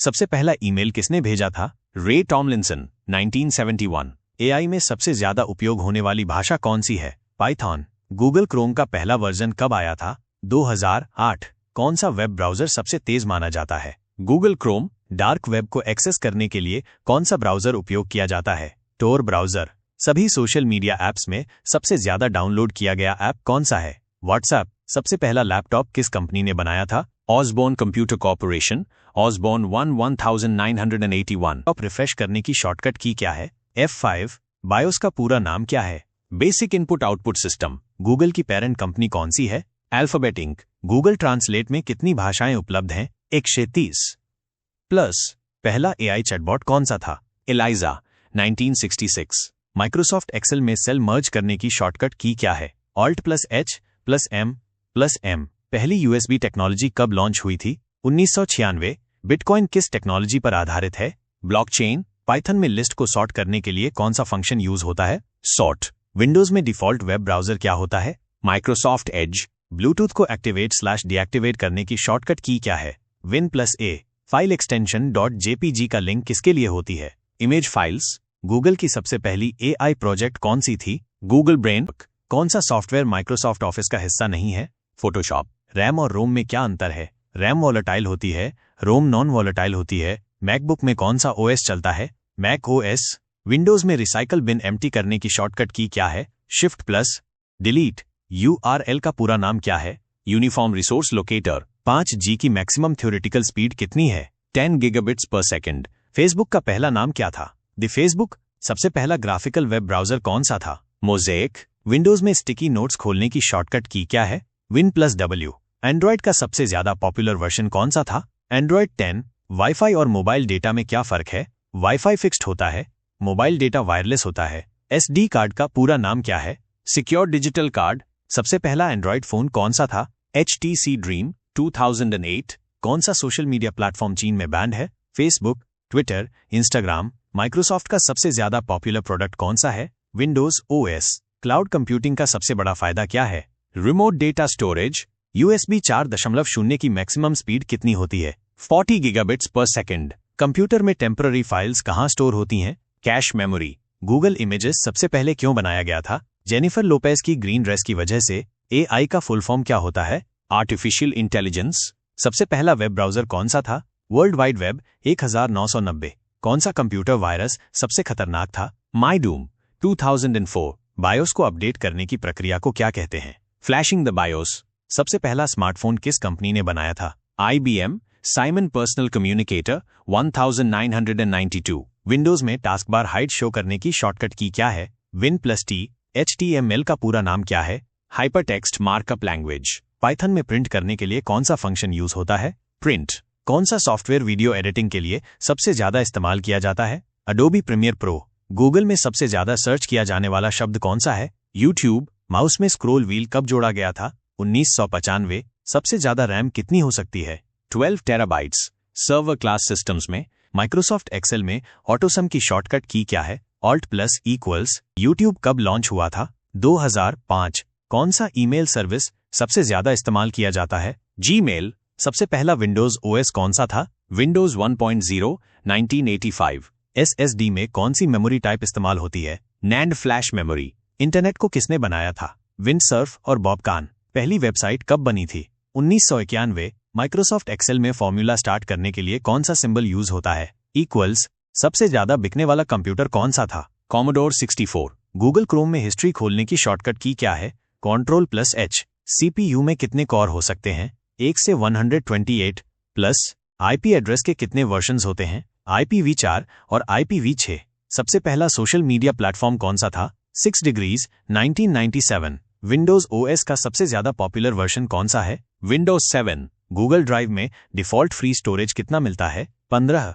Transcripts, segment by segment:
सबसे पहला ईमेल किसने भेजा था? रे टॉमलिंसन, 1971। एआई में सबसे ज्यादा उपयोग होने वाली भाषा कौन सी है? पाइथन। गूगल क्रोम का पहला वर्जन कब आया था? 2008। कौन सा वेब ब्राउज़र सबसे तेज माना जाता है? Google Chrome. डार्क वेब को एक्सेस करने के लिए कौन सा ब्राउज़र उपयोग किया जाता है? टोर ब्राउज़र। सभी सोशल मीडिया ऐप्स में सबसे ज्यादा डाउनलोड किया गया ऐप कौन सा है? व्हाट्सएप। सबसे पहला लैपटॉप किस कंपनी ने बनाया था? Osborne computer corporation. Osborne 1981। Top refresh करने की शॉर्टकट की क्या है? F5। बायोस का पूरा नाम क्या है? Basic input output system. Google की पेरेंट कंपनी कौन सी है? Alphabet ink. गूगल ट्रांसलेट में कितनी भाषाएं उपलब्ध हैं? 130 प्लस। पहला एआई चैटबॉट कौन सा था? एलाइजा, 1966। माइक्रोसॉफ्ट एक्सेल में सेल मर्ज करने की शॉर्टकट की क्या है? Alt+H+M+M। पहली यूएसबी टेक्नोलॉजी कब लॉन्च हुई थी? 1996। बिटकॉइन किस टेक्नोलॉजी पर आधारित है? ब्लॉकचेन। पाइथन में लिस्ट को सॉर्ट करने के लिए कौन सा फंक्शन यूज होता है? सॉर्ट। विंडोज में डिफॉल्ट वेब ब्राउज़र क्या होता है? Microsoft Edge. ब्लूटूथ को एक्टिवेट/डीएक्टिवेट करने की शॉर्टकट की क्या है? Win+A। फाइल एक्सटेंशन .jpg का लिंक किसके लिए होती है? Image files. गूगल की सबसे पहली एआई प्रोजेक्ट कौन सी थी? Google brain. कौन सा सॉफ्टवेयर माइक्रोसॉफ्ट ऑफिस का हिस्सा नहीं है? फोटोशॉप। रैम और रोम में क्या अंतर है? रैम वॉलेटाइल होती है, रोम नॉन वॉलेटाइल होती है। मैकबुक में कौन सा ओएस चलता है? Mac OS. विंडोज में रिसाइकल बिन एम्प्टी करने की शॉर्टकट की क्या है? Shift+Delete। यूआरएल का पूरा नाम क्या है? Uniform resource locator. 5G की मैक्सिमम थ्योरेटिकल स्पीड कितनी है? 10 गीगाबिट्स पर सेकंड। फेसबुक का पहला नाम क्या था? The Facebook. सबसे पहला ग्राफिकल वेब ब्राउज़र कौन सा था? मोज़ेक। विंडोज में स्टिकी नोट्स खोलने की शॉर्टकट की क्या है? Win+W। एंड्रॉयड का सबसे ज्यादा पॉपुलर वर्जन कौन सा था? एंड्रॉयड 10। वाईफाई और मोबाइल डेटा में क्या फर्क है? वाईफाई फिक्स्ड होता है, मोबाइल डेटा वायरलेस होता है। एसडी कार्ड का पूरा नाम क्या है? Secure digital card. सबसे पहला एंड्रॉयड फोन कौन सा था? HTC dream, 2008। कौन सा सोशल मीडिया प्लेटफॉर्म चीन में बैन है? Facebook, Twitter, Instagram. माइक्रोसॉफ्ट का सबसे ज्यादा पॉपुलर प्रोडक्ट कौन सा है? Windows OS. क्लाउड कंप्यूटिंग का सबसे बड़ा फायदा क्या है? Remote data storage. USB 4.0 की मैक्सिमम स्पीड कितनी होती है? 40 गीगाबिट्स पर सेकंड। कंप्यूटर में टेम्पररी फाइल्स कहाँ स्टोर होती हैं? Cache memory. गूगल इमेजेस सबसे पहले क्यों बनाया गया था? जेनिफर लोपेज की ग्रीन ड्रेस की वजह से। एआई का फुल फॉर्म क्या होता है? Artificial intelligence. सबसे पहला वेब ब्राउज़र कौन सा था? World wide web, 1990। कौन सा कंप्यूटर वायरस सबसे खतरनाक था? माईडूम, 2004। बायोस को अपडेट करने की प्रक्रिया को क्या कहते हैं? Flashing the BIOS. सबसे पहला स्मार्टफोन किस कंपनी ने बनाया था? IBM। Simon personal communicator, 1992। Windows में टास्कबार हाइड शो करने की शॉर्टकट की क्या है? Win+T। HTML का पूरा नाम क्या है? Hypertext markup language. पाइथन में प्रिंट करने के लिए कौन सा फंक्शन यूज होता है? प्रिंट। कौन सा सॉफ्टवेयर वीडियो एडिटिंग के लिए सबसे ज्यादा इस्तेमाल किया जाता है? Adobe premiere pro. गूगल में सबसे ज्यादा सर्च किया जाने वाला शब्द कौन सा है? यूट्यूब। माउस में स्क्रोल व्हील कब जोड़ा गया था? 1995। सबसे ज्यादा रैम कितनी हो सकती है? 12 टेराबाइट्स। सर्वर क्लास सिस्टम्स में माइक्रोसॉफ्ट एक्सेल में ऑटोसम की शॉर्टकट की क्या है? Alt+=। यूट्यूब कब लॉन्च हुआ था? 2005। कौन सा ईमेल सर्विस सबसे ज्यादा इस्तेमाल किया जाता है? जीमेल। सबसे पहला विंडोज ओएस कौन सा था? विंडोज 1.0, 1985। SSD में कौन सी मेमोरी टाइप इस्तेमाल होती है? NAND flash memory. इंटरनेट को किसने बनाया था? विंडसर्फ और बॉब कान। पहली वेबसाइट कब बनी थी? 1991। माइक्रोसॉफ्ट एक्सेल में फॉर्मूला स्टार्ट करने के लिए कौन सा सिंबल यूज होता है? इक्वल्स। सबसे ज्यादा बिकने वाला कंप्यूटर कौन सा था? कॉमोडोर 64। गूगल क्रोम में हिस्ट्री खोलने की शॉर्टकट की क्या है? Ctrl+H। CPU में कितने कोर हो सकते हैं? 1 से 128 प्लस। IP एड्रेस के कितने वर्जन्स होते हैं? IPv4 और IPv6। सबसे पहला सोशल मीडिया प्लेटफॉर्म कौन सा था? 6 डिग्रीज, 1997। विंडोज OS का सबसे ज्यादा पॉपुलर वर्जन कौन सा है? विंडोज 7। गूगल ड्राइव में डिफॉल्ट फ्री स्टोरेज कितना मिलता है? 15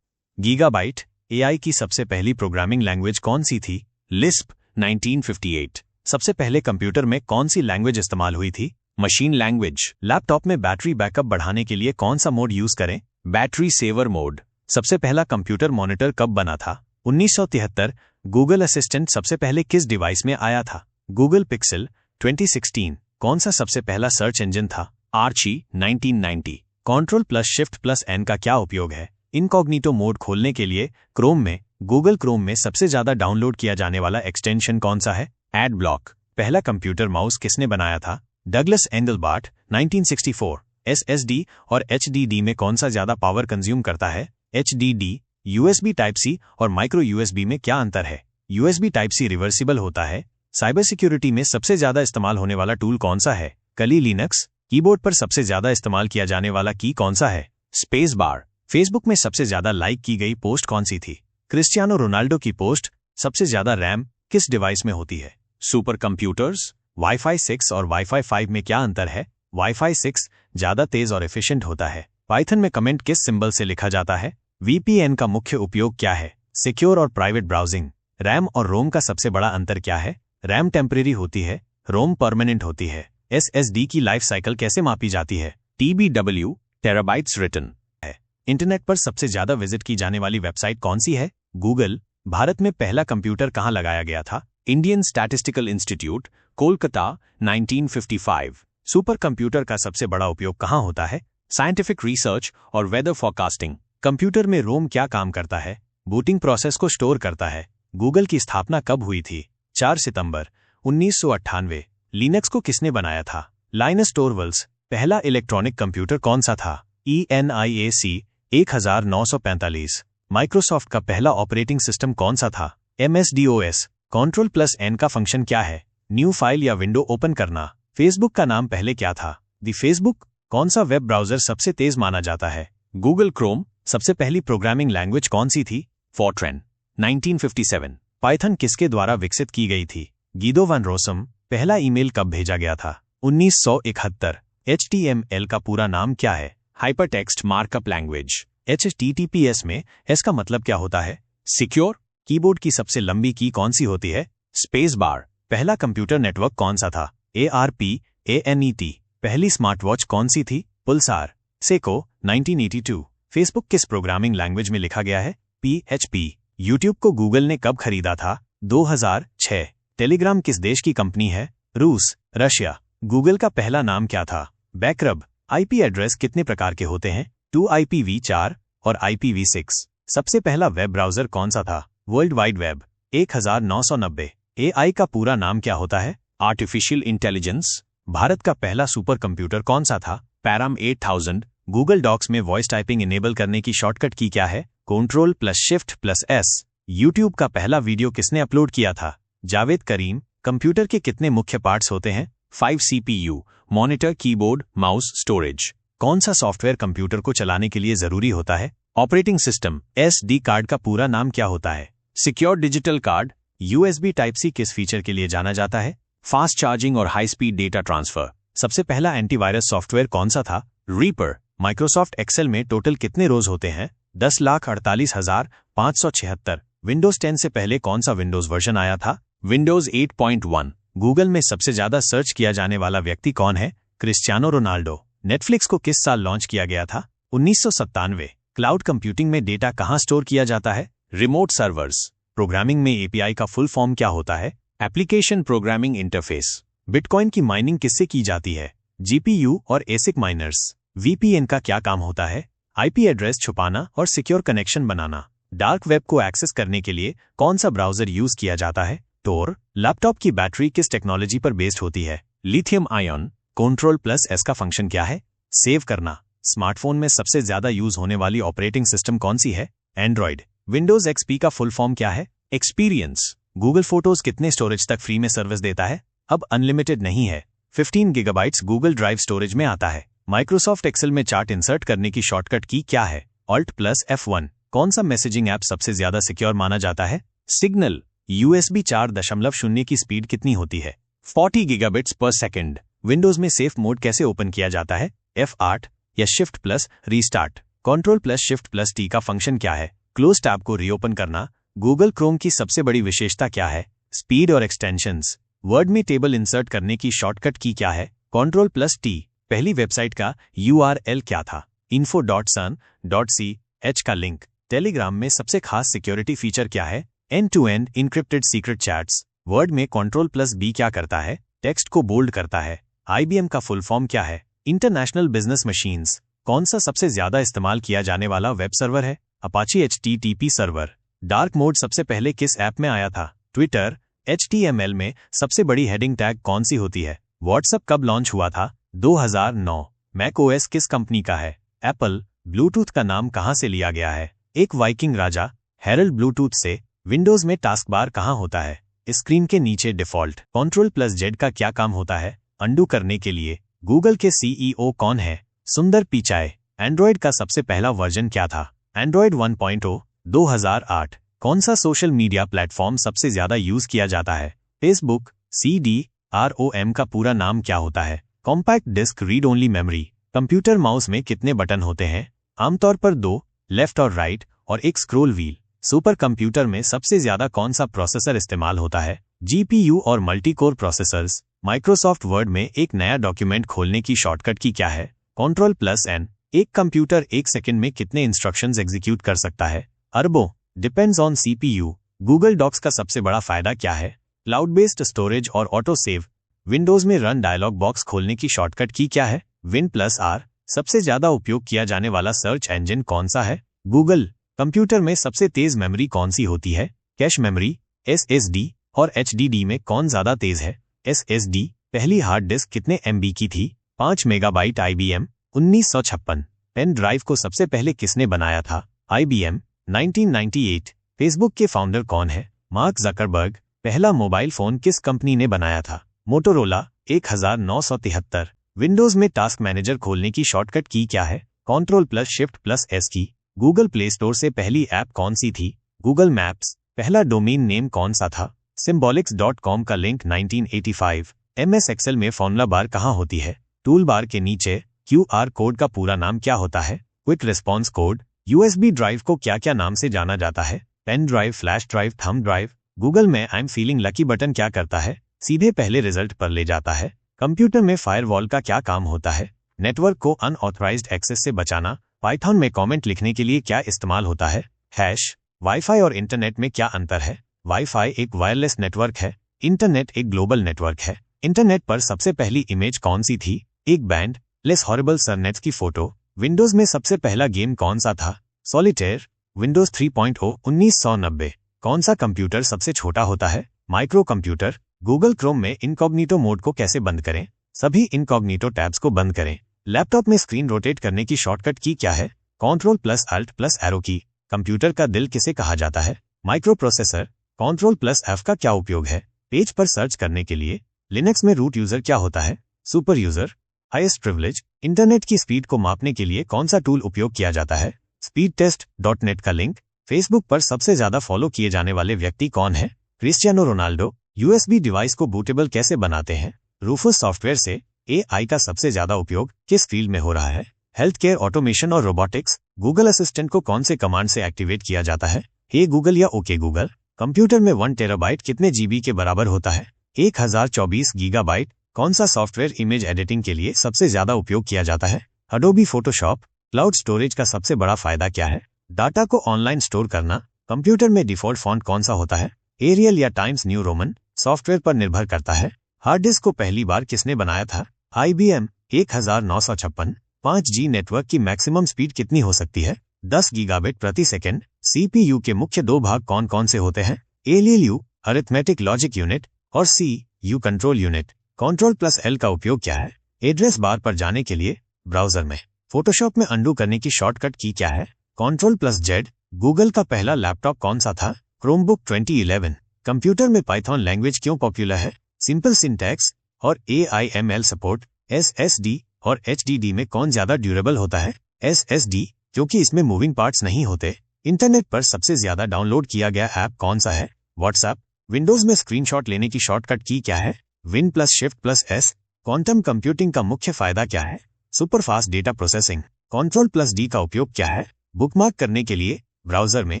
गीगाबाइट। एआई की सबसे पहली प्रोग्रामिंग लैंग्वेज कौन सी थी? लिस्प, 1958। सबसे पहले कंप्यूटर में कौन सी लैंग्वेज इस्तेमाल हुई थी? Machine language. लैपटॉप में बैटरी बैकअप बढ़ाने के लिए कौन सा मोड यूज करें? Battery saver mode. सबसे पहला कंप्यूटर मॉनिटर कब बना था? 1973। गूगल असिस्टेंट सबसे पहले किस डिवाइस में आया था? Google pixel, 2016। कौन सा सबसे पहला सर्च इंजन था? आर्ची, 1990। Ctrl+Shift+N का क्या उपयोग है? इनकॉग्निटो मोड खोलने के लिए क्रोम में गूगल क्रोम में सबसे ज्यादा डाउनलोड किया जाने वाला एक्सटेंशन कौन सा है? Ad block. पहला कंप्यूटर माउस किसने बनाया था? डगलस एंगलबार्ट, 1964। SSD और HDD में कौन सा ज्यादा पावर कंज्यूम करता है? HDD। USB टाइप सी और माइक्रो USB में क्या अंतर है? USB टाइप सी रिवर्सिबल होता है। साइबर सिक्योरिटी में सबसे ज्यादा इस्तेमाल होने वाला टूल कौन सा है? कली लिनक्स। कीबोर्ड पर सबसे ज्यादा इस्तेमाल किया जाने वाला की कौन सा है? Space bar. फेसबुक में सबसे ज्यादा लाइक की गई पोस्ट कौन सी थी? क्रिस्टियानो रोनाल्डो की पोस्ट। सबसे ज्यादा रैम किस डिवाइस में होती है? Super computers. वाईफाई 6 और वाईफाई 5 में क्या अंतर है? वाईफाई 6 ज्यादा तेज और एफिशिएंट होता है। पाइथन में कमेंट किस सिंबल से लिखा जाता है? VPN का मुख्य उपयोग क्या है? सिक्योर और प्राइवेट ब्राउजिंग। रैम और रोम का सबसे बड़ा अंतर क्या है? रैम टेम्परेरी होती है, रोम परमानेंट होती है। SSD की लाइफ साइकिल कैसे मापी जाती है? TBW, टेराबाइट्स रिटन है। इंटरनेट पर सबसे ज्यादा विजिट की जाने वाली वेबसाइट कौन सी है? गूगल। भारत में पहला कंप्यूटर कहाँ लगाया गया था? Indian statistical institute, Kolkata, 1955। Super computer का सबसे बड़ा उपयोग कहाँ होता है? साइंटिफिक रिसर्च और वेदर फॉरकास्टिंग। कंप्यूटर में रोम क्या काम करता है? बूटिंग प्रोसेस को स्टोर करता है। गूगल की स्थापना कब हुई थी? 4 सितंबर 1998। लिनक्स को किसने बनाया था? लाइनस टोरवल्स। पहला इलेक्ट्रॉनिक कंप्यूटर कौन सा था? ENIAC 1945। माइक्रोसॉफ्ट का पहला ऑपरेटिंग सिस्टम कौन सा था? MS-DOS। Ctrl+N का फंक्शन क्या है? न्यू फाइल या विंडो ओपन करना। फेसबुक का नाम पहले क्या था? दी फेसबुक। कौन सा वेब ब्राउजर सबसे तेज माना जाता है? Google Chrome. सबसे पहली प्रोग्रामिंग लैंग्वेज कौन सी थी? फॉर्ट्रैन, 1957। पाइथन किसके द्वारा विकसित की गई थी? गीदो वैन रोसम। पहला ईमेल कब भेजा गया था? 1971। HTML का पूरा नाम क्या है? Hypertext markup language. HTTPS में S का मतलब क्या होता है? सिक्योर। कीबोर्ड की सबसे लंबी की कौन सी होती है? Space bar. पहला कंप्यूटर नेटवर्क कौन सा था? ARP ANET। पहली स्मार्टवॉच कौन सी थी? पुलसार। सेको, 1982। फेसबुक किस प्रोग्रामिंग लैंग्वेज में लिखा गया है? PHP। यूट्यूब को गूगल ने कब खरीदा था? 2006। टेलीग्राम किस देश की कंपनी है? रूस, रशिया। गूगल का पहला नाम क्या था? बैकरब। IP एड्रेस कितने प्रकार के होते हैं? 2 IPv4 और IPv6। सबसे पहला वेब ब्राउजर कौन सा था? World wide web, 1990। AI का पूरा नाम क्या होता है? Artificial intelligence. भारत का पहला सुपर कंप्यूटर कौन सा था? पैराम 8000। गूगल डॉक्स में वॉइस टाइपिंग इनेबल करने की शॉर्टकट की क्या है? Ctrl+Shift+S। यूट्यूब का पहला वीडियो किसने अपलोड किया था? जावेद करीम। कंप्यूटर के कितने मुख्य पार्ट्स होते हैं? 5 CPU, monitor, keyboard, mouse, storage. कौन सा सॉफ्टवेयर कंप्यूटर को चलाने के लिए जरूरी होता है? Operating system. SD कार्ड का पूरा नाम क्या होता है? Secure digital card. USB type C किस फीचर के लिए जाना जाता है? फास्ट चार्जिंग और हाई स्पीड डेटा ट्रांसफर। सबसे पहला एंटीवायरस सॉफ्टवेयर कौन सा था? रीपर। माइक्रोसॉफ्ट एक्सेल में टोटल कितने रोज होते हैं? 10,48,576। विंडोज 10 से पहले कौन सा विंडोज वर्जन आया था? विंडोज 8.1। गूगल में सबसे ज्यादा सर्च किया जाने वाला व्यक्ति कौन है? Cristiano Ronaldo. नेटफ्लिक्स को किस साल लॉन्च किया गया था? 1997। क्लाउड कंप्यूटिंग में डेटा कहाँ स्टोर किया जाता है? Remote servers. प्रोग्रामिंग में API का फुल फॉर्म क्या होता है? Application programming interface. बिटकॉइन की माइनिंग किससे की जाती है? GPU और ASIC माइनर्स। VPN का क्या काम होता है? IP एड्रेस छुपाना और सिक्योर कनेक्शन बनाना। डार्क वेब को एक्सेस करने के लिए कौन सा ब्राउजर यूज किया जाता है? टोर। लैपटॉप की बैटरी किस टेक्नोलॉजी पर बेस्ड होती है? Lithium ion. Ctrl+S का फंक्शन क्या है? सेव करना। स्मार्टफोन में सबसे ज्यादा यूज होने वाली ऑपरेटिंग सिस्टम कौन सी है? एंड्रॉइड। विंडोज XP का फुल फॉर्म क्या है? एक्सपीरियंस। गूगल फोटोज कितने स्टोरेज तक फ्री में सर्विस देता है? अब अनलिमिटेड नहीं है। 15 GB गूगल ड्राइव स्टोरेज में आता है। माइक्रोसॉफ्ट एक्सेल में चार्ट इंसर्ट करने की शॉर्टकट की क्या है? Alt+F1। कौन सा मैसेजिंग ऐप सबसे ज्यादा सिक्योर माना जाता है? सिग्नल। USB 4.0 की स्पीड कितनी होती है? 40 Gbps। विंडोज में सेफ मोड कैसे ओपन किया जाता है? F8 या Shift+Restart। Ctrl+Shift+T का फंक्शन क्या है? क्लोज टैब को रीओपन करना। गूगल क्रोम की सबसे बड़ी विशेषता क्या है? स्पीड और एक्सटेंशंस। वर्ड में टेबल इंसर्ट करने की शॉर्टकट की क्या है? Ctrl+T। पहली वेबसाइट का URL क्या था? info.sun.ch का लिंक। टेलीग्राम में सबसे खास सिक्योरिटी फीचर क्या है? End to end encrypted secret chats. Word में Ctrl+B क्या करता है? टेक्स्ट को बोल्ड करता है। IBM का फुल फॉर्म क्या है? International business machines. कौन सा सबसे ज्यादा इस्तेमाल किया जाने वाला वेब सर्वर है? Apache HTTP server. Dark mode सबसे पहले किस ऐप में आया था? ट्विटर। HTML में सबसे बड़ी हेडिंग टैग कौन सी होती है? व्हाट्सएप कब लॉन्च हुआ था? 2009। मैक OS किस कंपनी का है? एप्पल। ब्लूटूथ का नाम कहां से लिया गया है? एक वाइकिंग राजा हेरल्ड ब्लूटूथ से। विंडोज में टास्क बार कहां होता है? स्क्रीन के नीचे डिफॉल्ट। Ctrl+Z का क्या काम होता है? अंडू करने के लिए। गूगल के CEO कौन है? सुंदर पिचाई। एंड्रॉयड का सबसे पहला वर्जन क्या था? एंड्रॉयड 1.0। 2008। कौन सा सोशल मीडिया प्लेटफॉर्म सबसे ज्यादा यूज किया जाता है? फेसबुक। CD-ROM का पूरा नाम क्या होता है? Compact disc read only memory. Computer mouse में कितने बटन होते हैं? आमतौर पर 2, लेफ्ट और राइट, और एक स्क्रोल व्हील। सुपर कंप्यूटर में सबसे ज्यादा कौन सा प्रोसेसर इस्तेमाल होता है? GPU और मल्टीकोर प्रोसेसर्स। माइक्रोसॉफ्ट वर्ड में एक नया डॉक्यूमेंट खोलने की शॉर्टकट की क्या है? Ctrl+N। एक कंप्यूटर एक सेकंड में कितने इंस्ट्रक्शंस एग्जीक्यूट कर सकता है? अरबों। Depends on CPU। Google Docs का सबसे बड़ा फायदा क्या है? क्लाउड बेस्ड स्टोरेज और ऑटो सेव। विंडोज में रन डायलॉग बॉक्स खोलने की शॉर्टकट की क्या है? Win+R। सबसे ज्यादा उपयोग किया जाने वाला सर्च इंजन कौन सा है? गूगल। कंप्यूटर में सबसे तेज मेमोरी कौन सी होती है? Cache memory. SSD और HDD में कौन ज्यादा तेज है? SSD। पहली हार्ड डिस्क कितने MB की थी? 5 मेगाबाइट। IBM। 1956। पेन ड्राइव को सबसे पहले किसने बनाया था? IBM। 1998। फेसबुक के फाउंडर कौन है? Mark Zuckerberg. पहला मोबाइल फोन किस कंपनी ने बनाया था? मोटोरोला। 1973। विंडोज में टास्क मैनेजर खोलने की शॉर्टकट की क्या है? Ctrl+Shift+S की। गूगल प्ले स्टोर से पहली ऐप कौन सी थी? Google maps. पहला डोमेन नेम कौन सा था? Symbolics.com का लिंक 1985। MS एक्सेल में फॉर्मूला बार कहाँ होती है? टूल बार के नीचे। QR कोड का पूरा नाम क्या होता है? Quick response code. USB drive को क्या क्या नाम से जाना जाता है? Pen drive, flash drive, thumb drive. Google में I am feeling lucky button क्या करता है? सीधे पहले रिजल्ट पर ले जाता है। कंप्यूटर में फायरवॉल का क्या काम होता है? नेटवर्क को अनऑथराइज्ड एक्सेस से बचाना। पाइथन में कमेंट लिखने के लिए क्या इस्तेमाल होता है? हैश। वाईफाई और इंटरनेट में क्या अंतर है? वाईफाई एक वायरलेस नेटवर्क है। इंटरनेट एक ग्लोबल नेटवर्क है। इंटरनेट पर सबसे पहली इमेज कौन सी थी? एक बैंड लेस हॉरिबल सरनेट्स की फोटो। विंडोज में सबसे पहला गेम कौन सा था? सॉलिटेयर। विंडोज 3.0। 1990। कौन सा कंप्यूटर सबसे छोटा होता है? Micro computer. गूगल क्रोम में इनकॉग्निटो मोड को कैसे बंद करें? सभी इनकॉग्निटो टैब्स को बंद करें। लैपटॉप में स्क्रीन रोटेट करने की शॉर्टकट की क्या है? Ctrl+Alt+Arrow की। कंप्यूटर का दिल किसे कहा जाता है? Micro processor. Ctrl+F का क्या उपयोग है? पेज पर सर्च करने के लिए। लिनक्स में रूट यूजर क्या होता है? Super user. Highest privilege. Internet की स्पीड को मापने के लिए कौन सा टूल उपयोग किया जाता है? speedtest.net का लिंक। फेसबुक पर सबसे ज्यादा फॉलो किए जाने वाले व्यक्ति कौन है? Cristiano Ronaldo. USB डिवाइस को बूटेबल कैसे बनाते हैं? रूफस सॉफ्टवेयर से। AI का सबसे ज्यादा उपयोग किस फील्ड में हो रहा है? हेल्थ केयर, ऑटोमेशन और रोबोटिक्स। गूगल असिस्टेंट को कौन से कमांड से एक्टिवेट किया जाता है? हे गूगल या ओके गूगल। कंप्यूटर में 1 टेराबाइट कितने GB के बराबर होता है? 1024 गीगाबाइट। कौन सा सॉफ्टवेयर इमेज एडिटिंग के लिए सबसे ज्यादा उपयोग किया जाता है? Adobe Photoshop. क्लाउड स्टोरेज का सबसे बड़ा फायदा क्या है? डाटा को ऑनलाइन स्टोर करना। कंप्यूटर में डिफॉल्ट फॉन्ट कौन सा होता है? एरियल या टाइम्स न्यू रोमन। सॉफ्टवेयर पर निर्भर करता है। हार्ड डिस्क को पहली बार किसने बनाया था? IBM। 1956। 5G नेटवर्क की मैक्सिमम स्पीड कितनी हो सकती है? 10 गीगाबिट प्रति सेकेंड। CPU के मुख्य 2 भाग कौन कौन से होते हैं? ALU अरिथमेटिक लॉजिक यूनिट और CPU कंट्रोल यूनिट। Ctrl+L का उपयोग क्या है? एड्रेस बार पर जाने के लिए। ब्राउजर में। फोटोशॉप में अंडू करने की शॉर्टकट की क्या है? Ctrl+Z। गूगल का पहला लैपटॉप कौन सा था? क्रोमबुक 2011। कंप्यूटर में पाइथन लैंग्वेज क्यों पॉपुलर है? सिंपल सिंटैक्स और AIML सपोर्ट। SSD और HDD में कौन ज्यादा ड्यूरेबल होता है? SSD, क्योंकि इसमें मूविंग पार्ट्स नहीं होते। इंटरनेट पर सबसे ज्यादा डाउनलोड किया गया ऐप कौन सा है? व्हाट्सएप। विंडोज में स्क्रीनशॉट लेने की शॉर्टकट की क्या है? Win+Shift+S। क्वांटम कंप्यूटिंग का मुख्य फायदा क्या है? Superfast data processing. Ctrl+D का उपयोग क्या है? बुकमार्क करने के लिए। ब्राउजर में।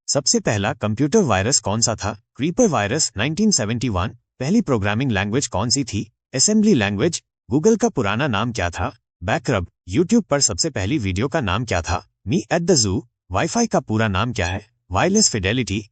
सबसे पहला कंप्यूटर वायरस कौन सा था? Creeper virus 1971। पहली प्रोग्रामिंग लैंग्वेज कौन सी थी? Assembly language. गूगल का पुराना नाम क्या था? बैकरब। यूट्यूब पर सबसे पहली वीडियो का नाम क्या था? Me at the zoo. Wifi का पूरा नाम क्या है? Wireless Fidelity.